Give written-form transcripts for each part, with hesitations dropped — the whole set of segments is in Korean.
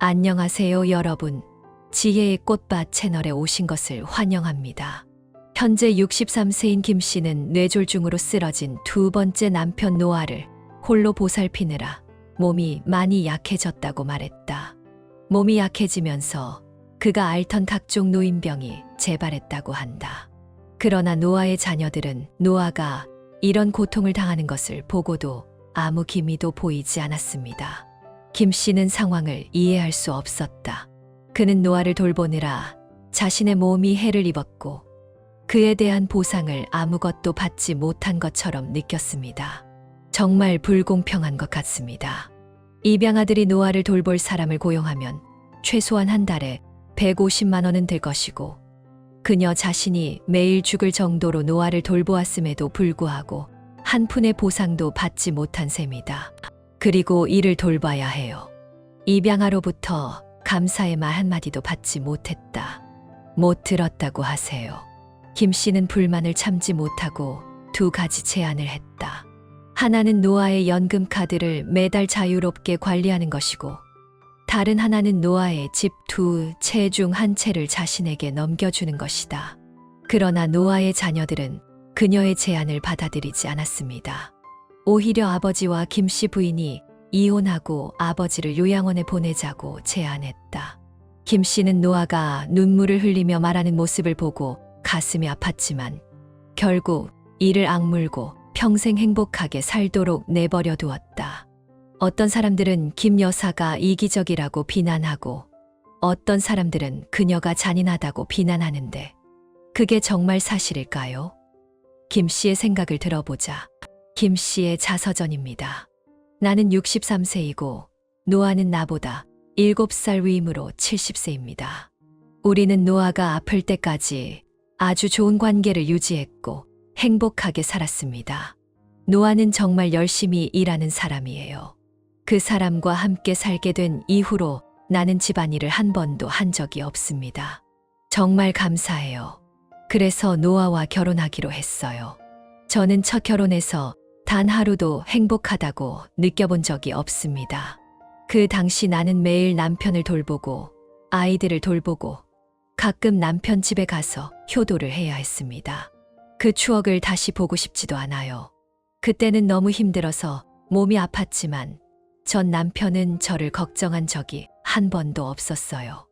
안녕하세요, 여러분. 지혜의 꽃밭 채널에 오신 것을 환영합니다. 현재 63세인 김 씨는 뇌졸중으로 쓰러진 두 번째 남편 노아를 홀로 보살피느라 몸이 많이 약해졌다고 말했다. 몸이 약해지면서 그가 앓던 각종 노인병이 재발했다고 한다. 그러나 노아의 자녀들은 노아가 이런 고통을 당하는 것을 보고도 아무 기미도 보이지 않았습니다. 김 씨는 상황을 이해할 수 없었다. 그는 노아를 돌보느라 자신의 몸이 해를 입었고 그에 대한 보상을 아무것도 받지 못한 것처럼 느꼈습니다. 정말 불공평한 것 같습니다. 입양아들이 노아를 돌볼 사람을 고용하면 최소한 한 달에 150만 원은 들 것이고 그녀 자신이 매일 죽을 정도로 노아를 돌보았음에도 불구하고 한 푼의 보상도 받지 못한 셈이다. 그리고 이를 돌봐야 해요. 입양아로부터 감사의 말 한마디도 받지 못했다. 못 들었다고 하세요. 김 씨는 불만을 참지 못하고 두 가지 제안을 했다. 하나는 노아의 연금 카드를 매달 자유롭게 관리하는 것이고 다른 하나는 노아의 집 두 채 중 한 채를 자신에게 넘겨주는 것이다. 그러나 노아의 자녀들은 그녀의 제안을 받아들이지 않았습니다. 오히려 아버지와 김 씨 부인이 이혼하고 아버지를 요양원에 보내자고 제안했다. 김 씨는 노아가 눈물을 흘리며 말하는 모습을 보고 가슴이 아팠지만 결국 이를 악물고 평생 행복하게 살도록 내버려 두었다. 어떤 사람들은 김 여사가 이기적이라고 비난하고 어떤 사람들은 그녀가 잔인하다고 비난하는데 그게 정말 사실일까요? 김 씨의 생각을 들어보자. 김 씨의 자서전입니다. 나는 63세이고 노아는 나보다 7살 위이므로 70세입니다. 우리는 노아가 아플 때까지 아주 좋은 관계를 유지했고 행복하게 살았습니다. 노아는 정말 열심히 일하는 사람이에요. 그 사람과 함께 살게 된 이후로 나는 집안일을 한 번도 한 적이 없습니다. 정말 감사해요. 그래서 노아와 결혼하기로 했어요. 저는 첫 결혼해서 단 하루도 행복하다고 느껴본 적이 없습니다. 그 당시 나는 매일 남편을 돌보고 아이들을 돌보고 가끔 남편 집에 가서 효도를 해야 했습니다. 그 추억을 다시 보고 싶지도 않아요. 그때는 너무 힘들어서 몸이 아팠지만 전 남편은 저를 걱정한 적이 한 번도 없었어요.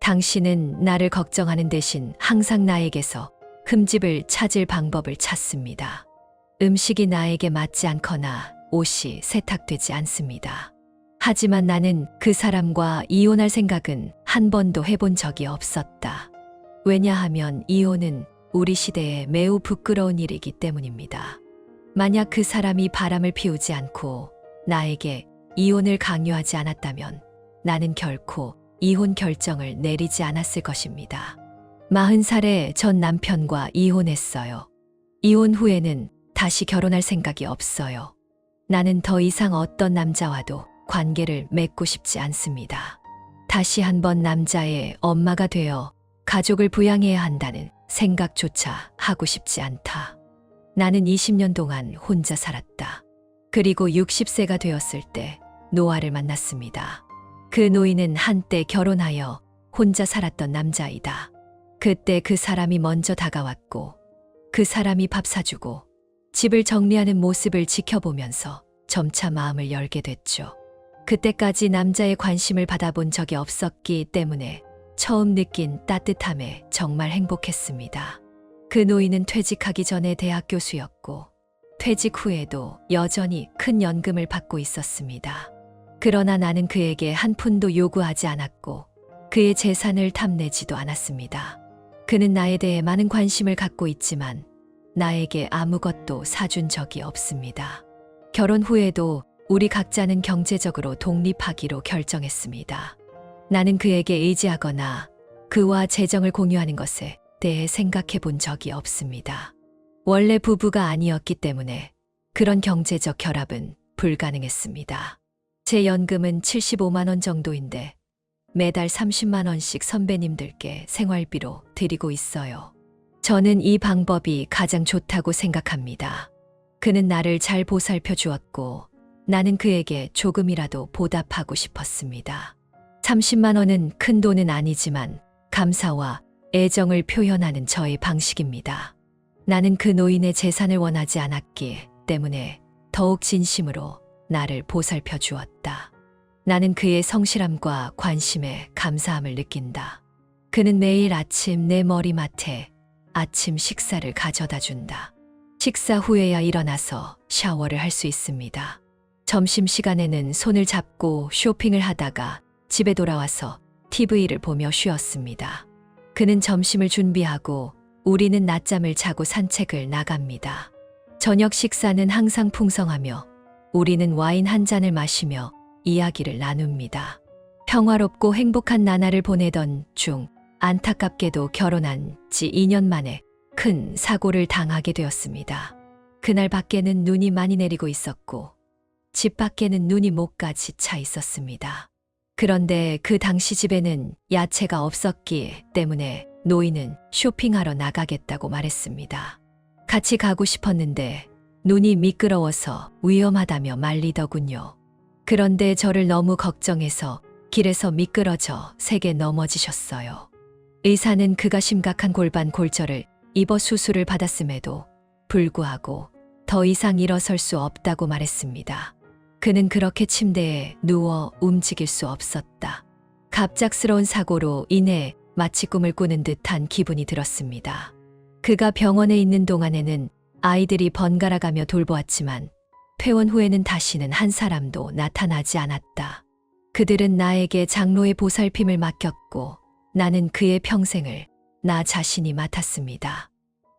당신은 나를 걱정하는 대신 항상 나에게서 흠집을 찾을 방법을 찾습니다. 음식이 나에게 맞지 않거나 옷이 세탁되지 않습니다. 하지만 나는 그 사람과 이혼할 생각은 한 번도 해본 적이 없었다. 왜냐하면 이혼은 우리 시대에 매우 부끄러운 일이기 때문입니다. 만약 그 사람이 바람을 피우지 않고 나에게 이혼을 강요하지 않았다면 나는 결코 이혼 결정을 내리지 않았을 것입니다. 40살에 전 남편과 이혼했어요. 이혼 후에는 다시 결혼할 생각이 없어요. 나는 더 이상 어떤 남자와도 관계를 맺고 싶지 않습니다. 다시 한번 남자의 엄마가 되어 가족을 부양해야 한다는 생각조차 하고 싶지 않다. 나는 20년 동안 혼자 살았다. 그리고 60세가 되었을 때 노아를 만났습니다. 그 노인은 한때 결혼하여 혼자 살았던 남자이다. 그때 그 사람이 먼저 다가왔고 그 사람이 밥 사주고 집을 정리하는 모습을 지켜보면서 점차 마음을 열게 됐죠. 그때까지 남자의 관심을 받아본 적이 없었기 때문에 처음 느낀 따뜻함에 정말 행복했습니다. 그 노인은 퇴직하기 전에 대학 교수였고 퇴직 후에도 여전히 큰 연금을 받고 있었습니다. 그러나 나는 그에게 한 푼도 요구하지 않았고 그의 재산을 탐내지도 않았습니다. 그는 나에 대해 많은 관심을 갖고 있지만 나에게 아무것도 사준 적이 없습니다. 결혼 후에도 우리 각자는 경제적으로 독립하기로 결정했습니다. 나는 그에게 의지하거나 그와 재정을 공유하는 것에 대해 생각해 본 적이 없습니다. 원래 부부가 아니었기 때문에 그런 경제적 결합은 불가능했습니다. 제 연금은 75만 원 정도인데 매달 30만 원씩 선배님들께 생활비로 드리고 있어요. 저는 이 방법이 가장 좋다고 생각합니다. 그는 나를 잘 보살펴 주었고 나는 그에게 조금이라도 보답하고 싶었습니다. 30만 원은 큰 돈은 아니지만 감사와 애정을 표현하는 저의 방식입니다. 나는 그 노인의 재산을 원하지 않았기 때문에 더욱 진심으로 나를 보살펴 주었다. 나는 그의 성실함과 관심에 감사함을 느낀다. 그는 매일 아침 내 머리맡에 아침 식사를 가져다 준다. 식사 후에야 일어나서 샤워를 할 수 있습니다. 점심시간에는 손을 잡고 쇼핑을 하다가 집에 돌아와서 TV를 보며 쉬었습니다. 그는 점심을 준비하고 우리는 낮잠을 자고 산책을 나갑니다. 저녁 식사는 항상 풍성하며 우리는 와인 한 잔을 마시며 이야기를 나눕니다. 평화롭고 행복한 나날을 보내던 중 안타깝게도 결혼한 지 2년 만에 큰 사고를 당하게 되었습니다. 그날 밖에는 눈이 많이 내리고 있었고 집 밖에는 눈이 목까지 차 있었습니다. 그런데 그 당시 집에는 야채가 없었기 때문에 노인은 쇼핑하러 나가겠다고 말했습니다. 같이 가고 싶었는데 눈이 미끄러워서 위험하다며 말리더군요. 그런데 저를 너무 걱정해서 길에서 미끄러져 세게 넘어지셨어요. 의사는 그가 심각한 골반 골절을 입어 수술을 받았음에도 불구하고 더 이상 일어설 수 없다고 말했습니다. 그는 그렇게 침대에 누워 움직일 수 없었다. 갑작스러운 사고로 인해 마치 꿈을 꾸는 듯한 기분이 들었습니다. 그가 병원에 있는 동안에는 아이들이 번갈아가며 돌보았지만 퇴원 후에는 다시는 한 사람도 나타나지 않았다. 그들은 나에게 장로의 보살핌을 맡겼고 나는 그의 평생을 나 자신이 맡았습니다.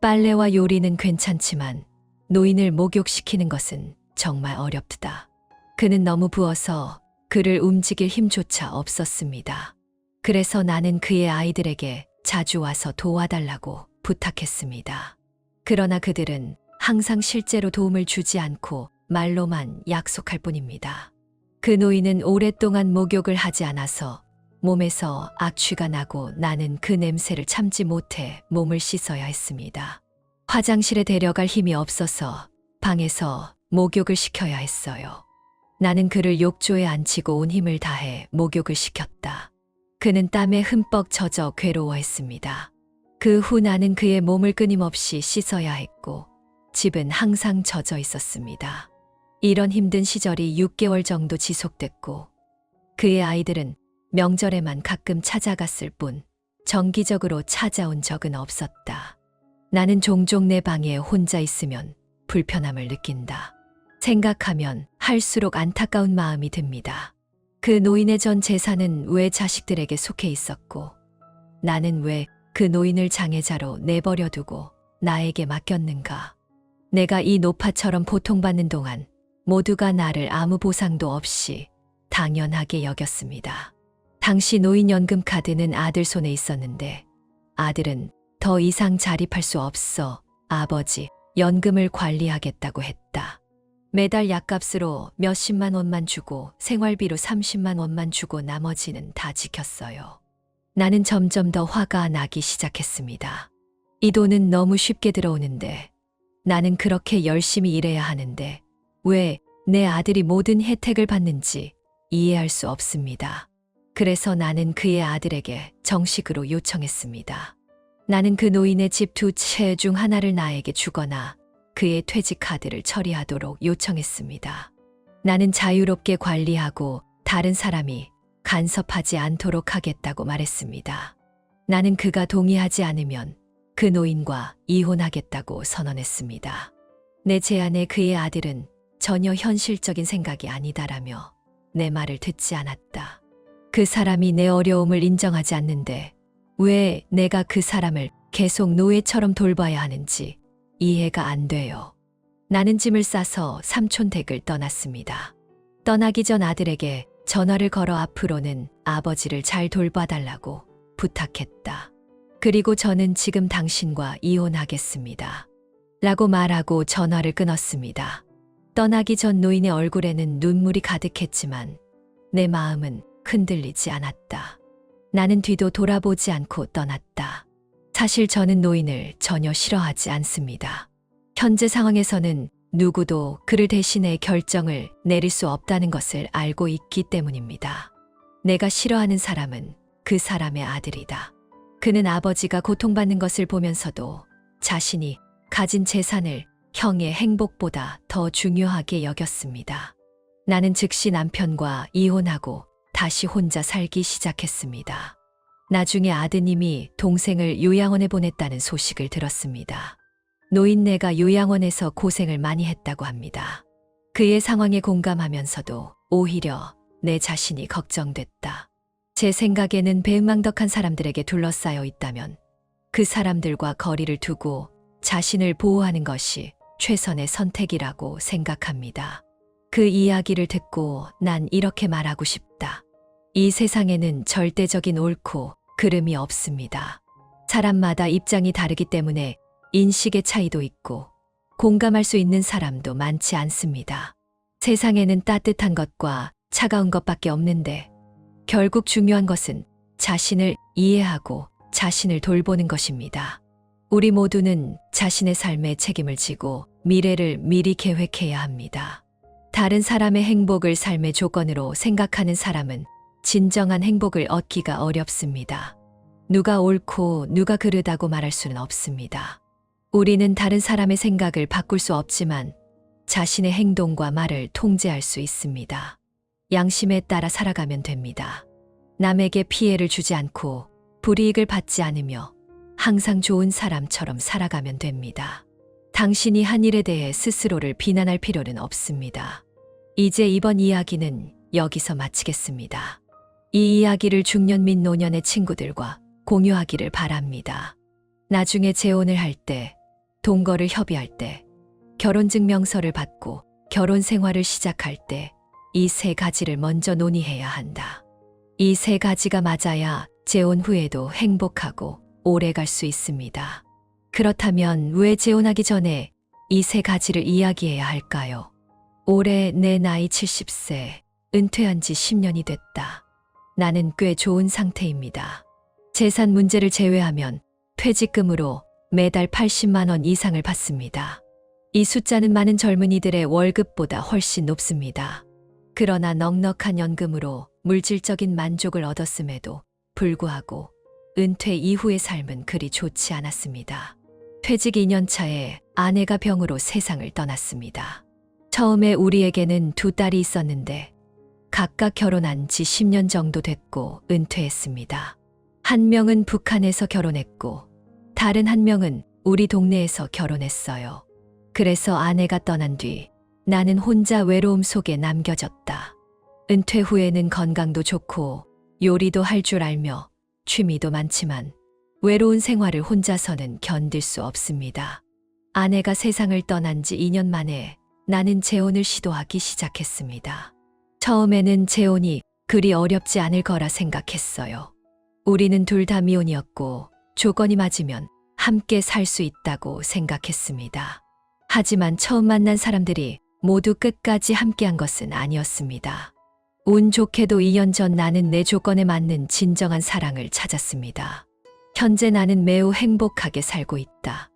빨래와 요리는 괜찮지만 노인을 목욕시키는 것은 정말 어렵다. 그는 너무 부어서 그를 움직일 힘조차 없었습니다. 그래서 나는 그의 아이들에게 자주 와서 도와달라고 부탁했습니다. 그러나 그들은 항상 실제로 도움을 주지 않고 말로만 약속할 뿐입니다. 그 노인은 오랫동안 목욕을 하지 않아서 몸에서 악취가 나고 나는 그 냄새를 참지 못해 몸을 씻어야 했습니다. 화장실에 데려갈 힘이 없어서 방에서 목욕을 시켜야 했어요. 나는 그를 욕조에 앉히고 온 힘을 다해 목욕을 시켰다. 그는 땀에 흠뻑 젖어 괴로워했습니다. 그 후 나는 그의 몸을 끊임없이 씻어야 했고 집은 항상 젖어 있었습니다. 이런 힘든 시절이 6개월 정도 지속됐고 그의 아이들은 명절에만 가끔 찾아갔을 뿐 정기적으로 찾아온 적은 없었다. 나는 종종 내 방에 혼자 있으면 불편함을 느낀다. 생각하면 할수록 안타까운 마음이 듭니다. 그 노인의 전 재산은 왜 자식들에게 속해 있었고 나는 왜 그 노인을 장애자로 내버려 두고 나에게 맡겼는가. 내가 이 노파처럼 고통받는 동안 모두가 나를 아무 보상도 없이 당연하게 여겼습니다. 당시 노인연금 카드는 아들 손에 있었는데 아들은 더 이상 자립할 수 없어 아버지 연금을 관리하겠다고 했다. 매달 약값으로 몇십만 원만 주고 생활비로 30만 원만 주고 나머지는 다 지켰어요. 나는 점점 더 화가 나기 시작했습니다. 이 돈은 너무 쉽게 들어오는데 나는 그렇게 열심히 일해야 하는데 왜 내 아들이 모든 혜택을 받는지 이해할 수 없습니다. 그래서 나는 그의 아들에게 정식으로 요청했습니다. 나는 그 노인의 집 2채 중 하나를 나에게 주거나 그의 퇴직 카드를 처리하도록 요청했습니다. 나는 자유롭게 관리하고 다른 사람이 간섭하지 않도록 하겠다고 말했습니다. 나는 그가 동의하지 않으면 그 노인과 이혼하겠다고 선언했습니다. 내 제안에 그의 아들은 전혀 현실적인 생각이 아니다라며 내 말을 듣지 않았다. 그 사람이 내 어려움을 인정하지 않는데 왜 내가 그 사람을 계속 노예처럼 돌봐야 하는지 이해가 안 돼요. 나는 짐을 싸서 삼촌 댁을 떠났습니다. 떠나기 전 아들에게 전화를 걸어 앞으로는 아버지를 잘 돌봐달라고 부탁했다. 그리고 저는 지금 당신과 이혼하겠습니다. 라고 말하고 전화를 끊었습니다. 떠나기 전 노인의 얼굴에는 눈물이 가득했지만 내 마음은 흔들리지 않았다. 나는 뒤도 돌아보지 않고 떠났다. 사실 저는 노인을 전혀 싫어하지 않습니다. 현재 상황에서는 누구도 그를 대신해 결정을 내릴 수 없다는 것을 알고 있기 때문입니다. 내가 싫어하는 사람은 그 사람의 아들이다. 그는 아버지가 고통받는 것을 보면서도 자신이 가진 재산을 형의 행복보다 더 중요하게 여겼습니다. 나는 즉시 남편과 이혼하고 다시 혼자 살기 시작했습니다. 나중에 아드님이 동생을 요양원에 보냈다는 소식을 들었습니다. 노인네가 요양원에서 고생을 많이 했다고 합니다. 그의 상황에 공감하면서도 오히려 내 자신이 걱정됐다. 제 생각에는 배은망덕한 사람들에게 둘러싸여 있다면 그 사람들과 거리를 두고 자신을 보호하는 것이 최선의 선택이라고 생각합니다. 그 이야기를 듣고 난 이렇게 말하고 싶다. 이 세상에는 절대적인 옳고 그름이 없습니다. 사람마다 입장이 다르기 때문에 인식의 차이도 있고 공감할 수 있는 사람도 많지 않습니다. 세상에는 따뜻한 것과 차가운 것밖에 없는데 결국 중요한 것은 자신을 이해하고 자신을 돌보는 것입니다. 우리 모두는 자신의 삶에 책임을 지고 미래를 미리 계획해야 합니다. 다른 사람의 행복을 삶의 조건으로 생각하는 사람은 진정한 행복을 얻기가 어렵습니다. 누가 옳고 누가 그르다고 말할 수는 없습니다. 우리는 다른 사람의 생각을 바꿀 수 없지만 자신의 행동과 말을 통제할 수 있습니다. 양심에 따라 살아가면 됩니다. 남에게 피해를 주지 않고 불이익을 받지 않으며 항상 좋은 사람처럼 살아가면 됩니다. 당신이 한 일에 대해 스스로를 비난할 필요는 없습니다. 이제 이번 이야기는 여기서 마치겠습니다. 이 이야기를 중년 및 노년의 친구들과 공유하기를 바랍니다. 나중에 재혼을 할 때, 동거를 협의할 때, 결혼증명서를 받고 결혼 생활을 시작할 때 이 세 가지를 먼저 논의해야 한다. 이 세 가지가 맞아야 재혼 후에도 행복하고 오래 갈 수 있습니다. 그렇다면 왜 재혼하기 전에 이 세 가지를 이야기해야 할까요? 올해 내 나이 70세, 은퇴한 지 10년이 됐다. 나는 꽤 좋은 상태입니다. 재산 문제를 제외하면 퇴직금으로 매달 80만 원 이상을 받습니다. 이 숫자는 많은 젊은이들의 월급보다 훨씬 높습니다. 그러나 넉넉한 연금으로 물질적인 만족을 얻었음에도 불구하고 은퇴 이후의 삶은 그리 좋지 않았습니다. 퇴직 2년 차에 아내가 병으로 세상을 떠났습니다. 처음에 우리에게는 두 딸이 있었는데 각각 결혼한 지 10년 정도 됐고 은퇴했습니다. 한 명은 북한에서 결혼했고 다른 한 명은 우리 동네에서 결혼했어요. 그래서 아내가 떠난 뒤 나는 혼자 외로움 속에 남겨졌다. 은퇴 후에는 건강도 좋고 요리도 할 줄 알며 취미도 많지만 외로운 생활을 혼자서는 견딜 수 없습니다. 아내가 세상을 떠난 지 2년 만에 나는 재혼을 시도하기 시작했습니다. 처음에는 재혼이 그리 어렵지 않을 거라 생각했어요. 우리는 둘 다 미혼이었고 조건이 맞으면 함께 살 수 있다고 생각했습니다. 하지만 처음 만난 사람들이 모두 끝까지 함께한 것은 아니었습니다. 운 좋게도 2년 전 나는 내 조건에 맞는 진정한 사랑을 찾았습니다. 현재 나는 매우 행복하게 살고 있다.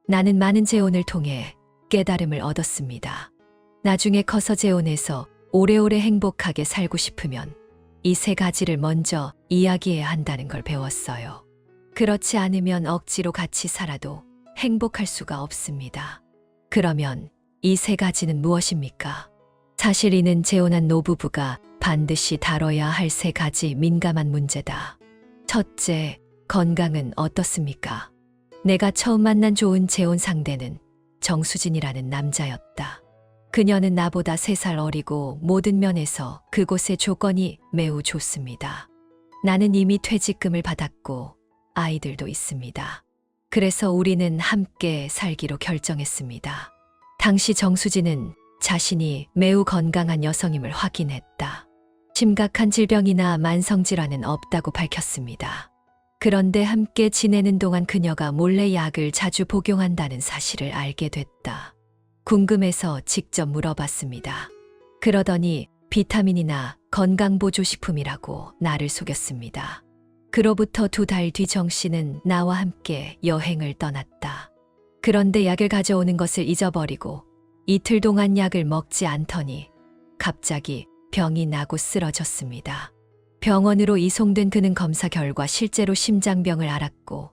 나는 많은 재혼을 통해 깨달음을 얻었습니다. 나중에 커서 재혼해서 오래오래 행복하게 살고 싶으면 이 세 가지를 먼저 이야기해야 한다는 걸 배웠어요. 그렇지 않으면 억지로 같이 살아도 행복할 수가 없습니다. 그러면 이 세 가지는 무엇입니까? 사실 이는 재혼한 노부부가 반드시 다뤄야 할 세 가지 민감한 문제다. 첫째, 건강은 어떻습니까? 내가 처음 만난 좋은 재혼 상대는 정수진이라는 남자였다. 그녀는 나보다 3살 어리고 모든 면에서 그곳의 조건이 매우 좋습니다. 나는 이미 퇴직금을 받았고 아이들도 있습니다. 그래서 우리는 함께 살기로 결정했습니다. 당시 정수진은 자신이 매우 건강한 여성임을 확인했다. 심각한 질병이나 만성질환은 없다고 밝혔습니다. 그런데 함께 지내는 동안 그녀가 몰래 약을 자주 복용한다는 사실을 알게 됐다. 궁금해서 직접 물어봤습니다. 그러더니 비타민이나 건강보조식품이라고 나를 속였습니다. 그로부터 2달 뒤 정 씨는 나와 함께 여행을 떠났다. 그런데 약을 가져오는 것을 잊어버리고 이틀 동안 약을 먹지 않더니 갑자기 병이 나고 쓰러졌습니다. 병원으로 이송된 그는 검사 결과 실제로 심장병을 앓았고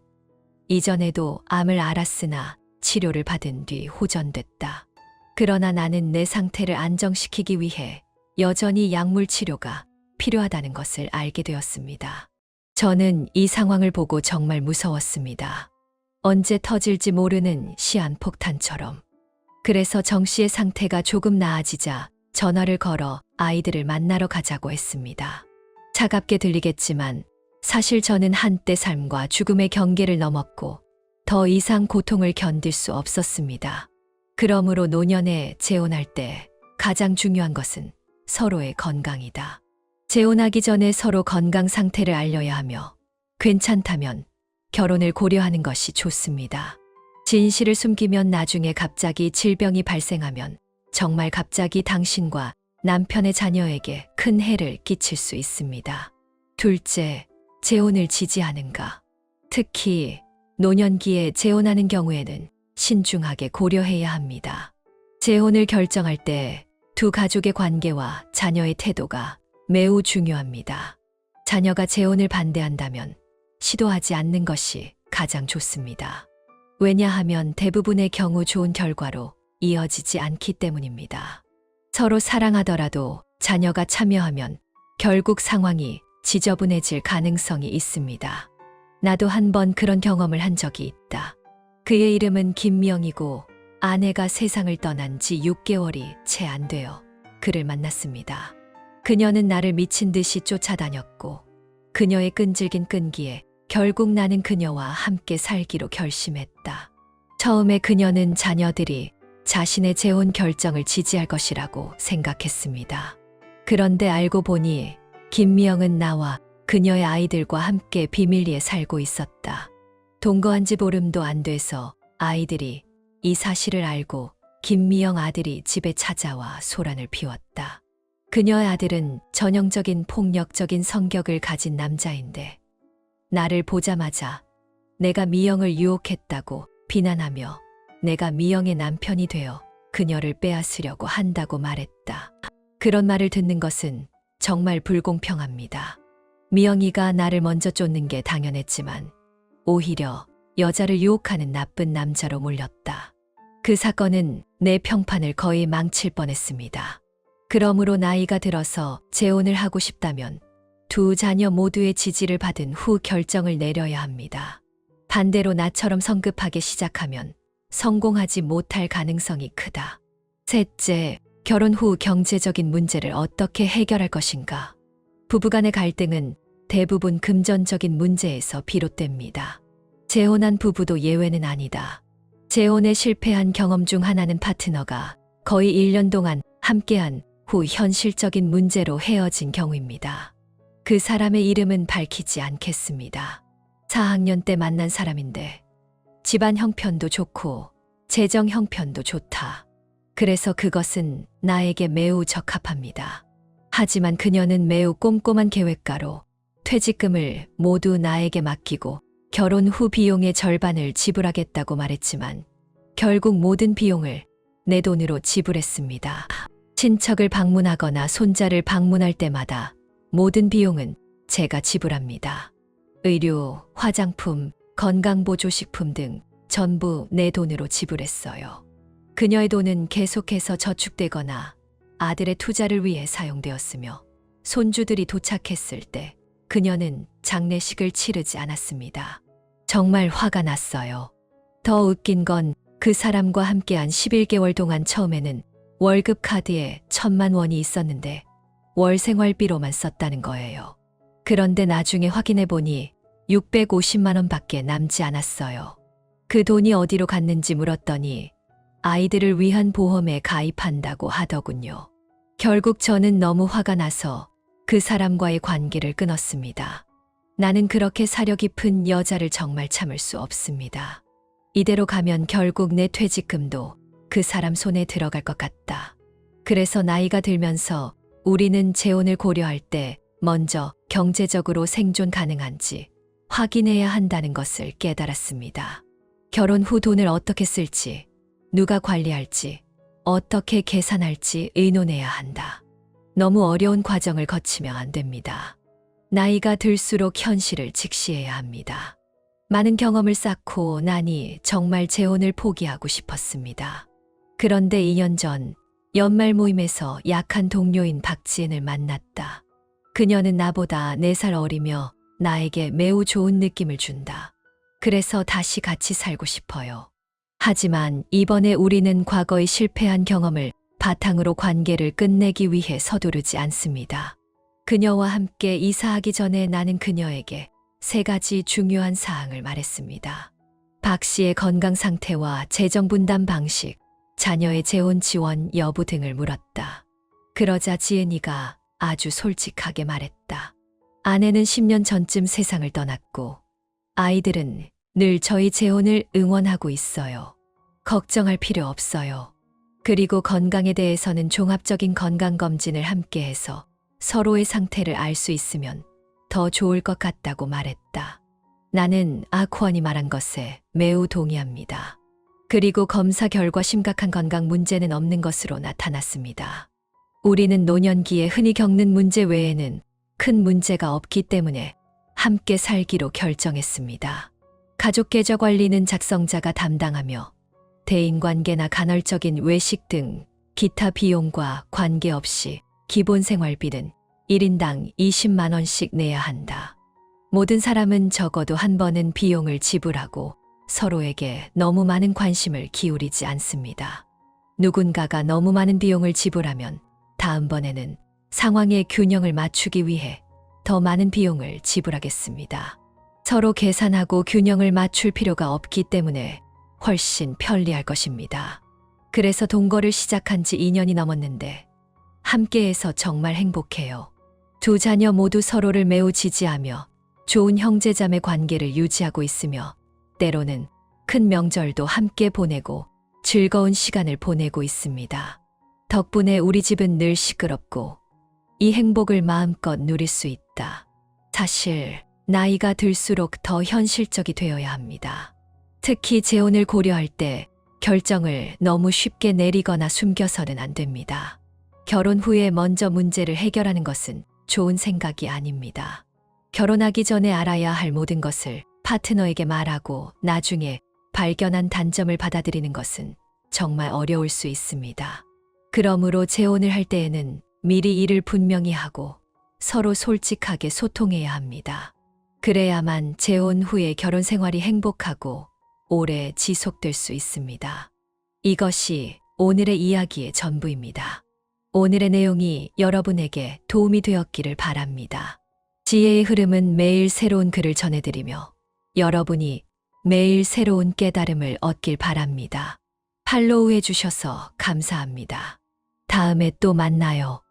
이전에도 암을 앓았으나 치료를 받은 뒤 호전됐다. 그러나 나는 내 상태를 안정시키기 위해 여전히 약물 치료가 필요하다는 것을 알게 되었습니다. 저는 이 상황을 보고 정말 무서웠습니다. 언제 터질지 모르는 시한폭탄처럼. 그래서 정 씨의 상태가 조금 나아지자 전화를 걸어 아이들을 만나러 가자고 했습니다. 차갑게 들리겠지만 사실 저는 한때 삶과 죽음의 경계를 넘었고 더 이상 고통을 견딜 수 없었습니다. 그러므로 노년에 재혼할 때 가장 중요한 것은 서로의 건강이다. 재혼하기 전에 서로 건강 상태를 알려야 하며 괜찮다면 결혼을 고려하는 것이 좋습니다. 진실을 숨기면 나중에 갑자기 질병이 발생하면 정말 갑자기 당신과 남편의 자녀에게 큰 해를 끼칠 수 있습니다. 둘째, 재혼을 지지하는가? 특히 노년기에 재혼하는 경우에는 신중하게 고려해야 합니다. 재혼을 결정할 때 두 가족의 관계와 자녀의 태도가 매우 중요합니다. 자녀가 재혼을 반대한다면 시도하지 않는 것이 가장 좋습니다. 왜냐하면 대부분의 경우 좋은 결과로 이어지지 않기 때문입니다. 서로 사랑하더라도 자녀가 참여하면 결국 상황이 지저분해질 가능성이 있습니다. 나도 한 번 그런 경험을 한 적이 있다. 그의 이름은 김명이고 아내가 세상을 떠난 지 6개월이 채 안 되어 그를 만났습니다. 그녀는 나를 미친 듯이 쫓아다녔고 그녀의 끈질긴 끈기에 결국 나는 그녀와 함께 살기로 결심했다. 처음에 그녀는 자녀들이 자신의 재혼 결정을 지지할 것이라고 생각했습니다. 그런데 알고 보니 김미영은 나와 그녀의 아이들과 함께 비밀리에 살고 있었다. 동거한 지 보름도 안 돼서 아이들이 이 사실을 알고 김미영 아들이 집에 찾아와 소란을 피웠다. 그녀의 아들은 전형적인 폭력적인 성격을 가진 남자인데 나를 보자마자 내가 미영을 유혹했다고 비난하며 내가 미영의 남편이 되어 그녀를 빼앗으려고 한다고 말했다. 그런 말을 듣는 것은 정말 불공평합니다. 미영이가 나를 먼저 쫓는 게 당연했지만 오히려 여자를 유혹하는 나쁜 남자로 몰렸다. 그 사건은 내 평판을 거의 망칠 뻔했습니다. 그러므로 나이가 들어서 재혼을 하고 싶다면 두 자녀 모두의 지지를 받은 후 결정을 내려야 합니다. 반대로 나처럼 성급하게 시작하면 성공하지 못할 가능성이 크다. 셋째, 결혼 후 경제적인 문제를 어떻게 해결할 것인가? 부부간의 갈등은 대부분 금전적인 문제에서 비롯됩니다. 재혼한 부부도 예외는 아니다. 재혼에 실패한 경험 중 하나는 파트너가 거의 1년 동안 함께한 후 현실적인 문제로 헤어진 경우입니다. 그 사람의 이름은 밝히지 않겠습니다. 4학년 때 만난 사람인데 집안 형편도 좋고 재정 형편도 좋다. 그래서 그것은 나에게 매우 적합합니다. 하지만 그녀는 매우 꼼꼼한 계획가로 퇴직금을 모두 나에게 맡기고 결혼 후 비용의 절반을 지불하겠다고 말했지만 결국 모든 비용을 내 돈으로 지불했습니다. 친척을 방문하거나 손자를 방문할 때마다 모든 비용은 제가 지불합니다. 의료, 화장품, 건강보조식품 등 전부 내 돈으로 지불했어요. 그녀의 돈은 계속해서 저축되거나 아들의 투자를 위해 사용되었으며 손주들이 도착했을 때 그녀는 장례식을 치르지 않았습니다. 정말 화가 났어요. 더 웃긴 건 그 사람과 함께한 11개월 동안 처음에는 월급 카드에 1,000만 원이 있었는데 월 생활비로만 썼다는 거예요. 그런데 나중에 확인해 보니 650만 원밖에 남지 않았어요. 그 돈이 어디로 갔는지 물었더니 아이들을 위한 보험에 가입한다고 하더군요. 결국 저는 너무 화가 나서 그 사람과의 관계를 끊었습니다. 나는 그렇게 사려 깊은 여자를 정말 참을 수 없습니다. 이대로 가면 결국 내 퇴직금도 그 사람 손에 들어갈 것 같다. 그래서 나이가 들면서 우리는 재혼을 고려할 때 먼저 경제적으로 생존 가능한지 확인해야 한다는 것을 깨달았습니다. 결혼 후 돈을 어떻게 쓸지, 누가 관리할지, 어떻게 계산할지 의논해야 한다. 너무 어려운 과정을 거치면 안 됩니다. 나이가 들수록 현실을 직시해야 합니다. 많은 경험을 쌓고 나니 정말 재혼을 포기하고 싶었습니다. 그런데 2년 전 연말 모임에서 약한 동료인 박지은을 만났다. 그녀는 나보다 4살 어리며 나에게 매우 좋은 느낌을 준다. 그래서 다시 같이 살고 싶어요. 하지만 이번에 우리는 과거의 실패한 경험을 바탕으로 관계를 끝내기 위해 서두르지 않습니다. 그녀와 함께 이사하기 전에 나는 그녀에게 3가지 중요한 사항을 말했습니다. 박 씨의 건강 상태와 재정 분담 방식, 자녀의 재혼 지원 여부 등을 물었다. 그러자 지은이가 아주 솔직하게 말했다. 아내는 10년 전쯤 세상을 떠났고 아이들은 늘 저희 재혼을 응원하고 있어요. 걱정할 필요 없어요. 그리고 건강에 대해서는 종합적인 건강검진을 함께해서 서로의 상태를 알 수 있으면 더 좋을 것 같다고 말했다. 나는 아쿠언이 말한 것에 매우 동의합니다. 그리고 검사 결과 심각한 건강 문제는 없는 것으로 나타났습니다. 우리는 노년기에 흔히 겪는 문제 외에는 큰 문제가 없기 때문에 함께 살기로 결정했습니다. 가족 계좌 관리는 작성자가 담당하며 대인관계나 간헐적인 외식 등 기타 비용과 관계없이 기본 생활비는 1인당 20만 원씩 내야 한다. 모든 사람은 적어도 한 번은 비용을 지불하고 서로에게 너무 많은 관심을 기울이지 않습니다. 누군가가 너무 많은 비용을 지불하면 다음번에는 상황의 균형을 맞추기 위해 더 많은 비용을 지불하겠습니다. 서로 계산하고 균형을 맞출 필요가 없기 때문에 훨씬 편리할 것입니다. 그래서 동거를 시작한 지 2년이 넘었는데 함께해서 정말 행복해요. 2 자녀 모두 서로를 매우 지지하며 좋은 형제자매 관계를 유지하고 있으며 때로는 큰 명절도 함께 보내고 즐거운 시간을 보내고 있습니다. 덕분에 우리 집은 늘 시끄럽고 이 행복을 마음껏 누릴 수 있다. 사실 나이가 들수록 더 현실적이 되어야 합니다. 특히 재혼을 고려할 때 결정을 너무 쉽게 내리거나 숨겨서는 안 됩니다. 결혼 후에 먼저 문제를 해결하는 것은 좋은 생각이 아닙니다. 결혼하기 전에 알아야 할 모든 것을 파트너에게 말하고 나중에 발견한 단점을 받아들이는 것은 정말 어려울 수 있습니다. 그러므로 재혼을 할 때에는 미리 이를 분명히 하고 서로 솔직하게 소통해야 합니다. 그래야만 재혼 후에 결혼 생활이 행복하고 오래 지속될 수 있습니다. 이것이 오늘의 이야기의 전부입니다. 오늘의 내용이 여러분에게 도움이 되었기를 바랍니다. 지혜의 흐름은 매일 새로운 글을 전해드리며 여러분이 매일 새로운 깨달음을 얻길 바랍니다. 팔로우해 주셔서 감사합니다. 다음에 또 만나요.